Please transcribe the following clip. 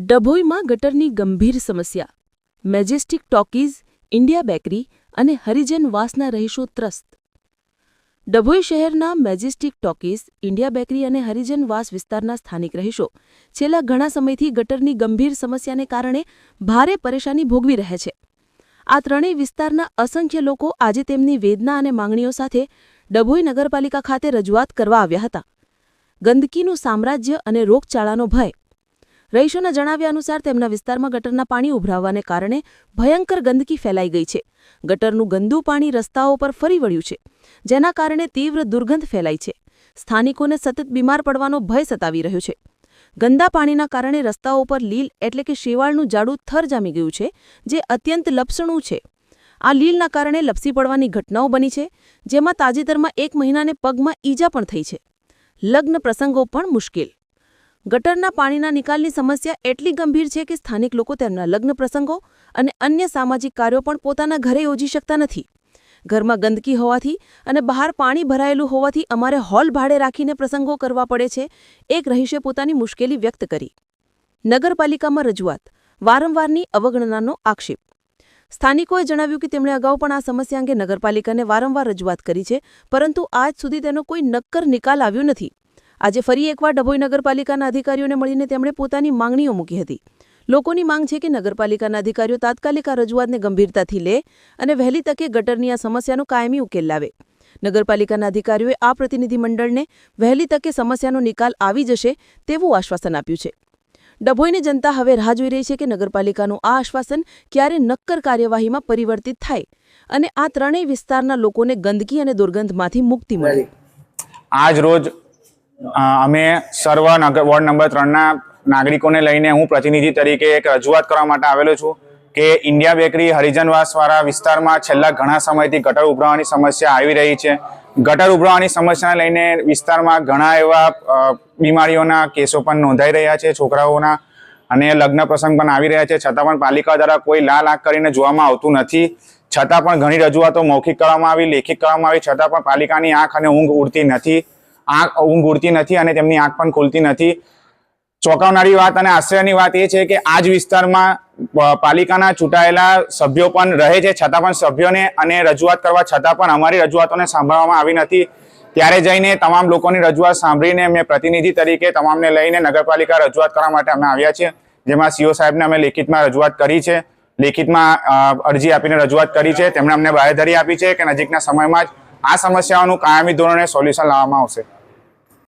ડભોઈમાં ગટરની ગંભીર સમસ્યા. મેજેસ્ટિક ટોકીઝ, ઇન્ડિયા બેકરી અને હરિજન વાસના રહીશો ત્રસ્ત. ડભોઈ શહેરના મેજેસ્ટિક ટોકીઝ, ઇન્ડિયા બેકરી અને હરિજન વાસ વિસ્તારના સ્થાનિક રહીશો છેલ્લા ઘણા સમયથી ગટરની ગંભીર સમસ્યાને કારણે ભારે પરેશાની ભોગવી રહ્યા છે. આ ત્રણેય વિસ્તારના અસંખ્ય લોકો આજે તેમની વેદના અને માંગણીઓ સાથે ડભોઈ નગરપાલિકા ખાતે રજૂઆત કરવા આવ્યા હતા. ગંદકીનું સામ્રાજ્ય અને રોગચાળાનો ભય. રહીશોના જણાવ્યા અનુસાર તેમના વિસ્તારમાં ગટરના પાણી ઉભરાવાને કારણે ભયંકર ગંદકી ફેલાઈ ગઈ છે. ગટરનું ગંદુ પાણી રસ્તાઓ પર ફરી વળ્યું છે, જેના કારણે તીવ્ર દુર્ગંધ ફેલાઈ છે. સ્થાનિકોને સતત બીમાર પડવાનો ભય સતાવી રહ્યો છે. ગંદા પાણીના કારણે રસ્તાઓ પર લીલ એટલે કે શેવાળનું જાડું થર જામી ગયું છે, જે અત્યંત લપસણું છે. આ લીલના કારણે લપસી પડવાની ઘટનાઓ બની છે, જેમાં તાજેતરમાં 1 મહિનાને પગમાં ઈજા પણ થઈ છે. લગ્ન પ્રસંગો પણ મુશ્કેલ. ગટરના પાણીના નિકાલની સમસ્યા એટલી ગંભીર છે કે સ્થાનિક લોકો તેમના લગ્ન પ્રસંગો અને અન્ય સામાજિક કાર્યો પણ પોતાના ઘરે યોજી શકતા નથી. ઘરમાં ગંદકી હોવાથી અને બહાર પાણી ભરાયેલું હોવાથી અમારે હોલ ભાડે રાખીને પ્રસંગો કરવા પડે છે, એક રહીશે પોતાની મુશ્કેલી વ્યક્ત કરી. નગરપાલિકામાં રજૂઆત. વારંવારની અવગણનાનો આક્ષેપ. સ્થાનિકોએ જણાવ્યું કે તેમણે અગાઉ પણ આ સમસ્યા અંગે નગરપાલિકાને વારંવાર રજૂઆત કરી છે, પરંતુ આજ સુધી તેનો કોઈ નક્કર નિકાલ આવ્યો નથી. આજે ફરી એકવાર ડભોઈ નગરપાલિકાના અધિકારીઓને મળીને તેમણે પોતાની માંગણીઓ મૂકી હતી. લોકોની માંગ છે કે નગરપાલિકાના અધિકારીઓ તાત્કાલિક આ રજૂઆતને ગંભીરતાથી લે અને વહેલી તકે ગટરની આ સમસ્યાનો કાયમી ઉકેલ લાવે. નગરપાલિકાના અધિકારીઓએ આ પ્રતિનિધિમંડળને વહેલી તકે સમસ્યાનો નિકાલ આવી જશે તેવું આશ્વાસન આપ્યું છે. ડભોઈની જનતા હવે રાહ જોઈ રહી છે કે નગરપાલિકાનું આ આશ્વાસન ક્યારે નક્કર કાર્યવાહીમાં પરિવર્તિત થાય અને આ ત્રણેય વિસ્તારના લોકોને ગંદકી અને દુર્ગંધમાંથી મુક્તિ મળે. આજ રોજ અમે સર્વ વોર્ડ નંબર 3ના નાગરિકોને લઈને હું પ્રતિનિધિ તરીકે એક રજૂઆત કરવા માટે આવેલો છું કે ઇન્ડિયા બેકરી હરિજનવાસવાળા વિસ્તારમાં છેલ્લા ઘણા સમયથી ગટર ઉભરાવાની સમસ્યા આવી રહી છે. ગટર ઉભરાવાની સમસ્યાને લઈને વિસ્તારમાં ઘણા એવા બીમારીઓના કેસો પણ નોંધાઈ રહ્યા છે છોકરાઓના, અને લગ્ન પ્રસંગ પણ આવી રહ્યા છે, છતાં પણ પાલિકા દ્વારા કોઈ લાલ આંખ કરીને જોવામાં આવતું નથી. છતાં પણ ઘણી રજૂઆતો મૌખિક કરવામાં આવી, લેખિત કરવામાં આવી, છતાં પણ પાલિકાની આંખ અને ઊંઘ ઉડતી નથી અને તેમની આંખ પણ ખુલતી નથી. ચોંકાવનારી વાત અને આશ્ચર્યની વાત એ છે કે આ જ વિસ્તારમાં પાલિકાના ચૂંટાયેલા સભ્યો પણ રહે છે, છતાં પણ સભ્યોને અને રજૂઆત કરવા છતાં પણ અમારી રજૂઆતોને સાંભળવામાં આવી નથી. ત્યારે જઈને તમામ લોકોની રજૂઆત સાંભળીને મેં પ્રતિનિધિ તરીકે તમામને લઈને નગરપાલિકા રજૂઆત કરવા માટે અમે આવ્યા છીએ, જેમાં સીઓ સાહેબને અમે લેખિતમાં રજૂઆત કરી છે, લેખિતમાં અરજી આપીને રજૂઆત કરી છે. તેમણે અમને બાંહેધરી આપી છે કે નજીકના સમયમાં જ આ સમસ્યાઓનું કાયમી ધોરણે સોલ્યુશન લાવવામાં આવશે.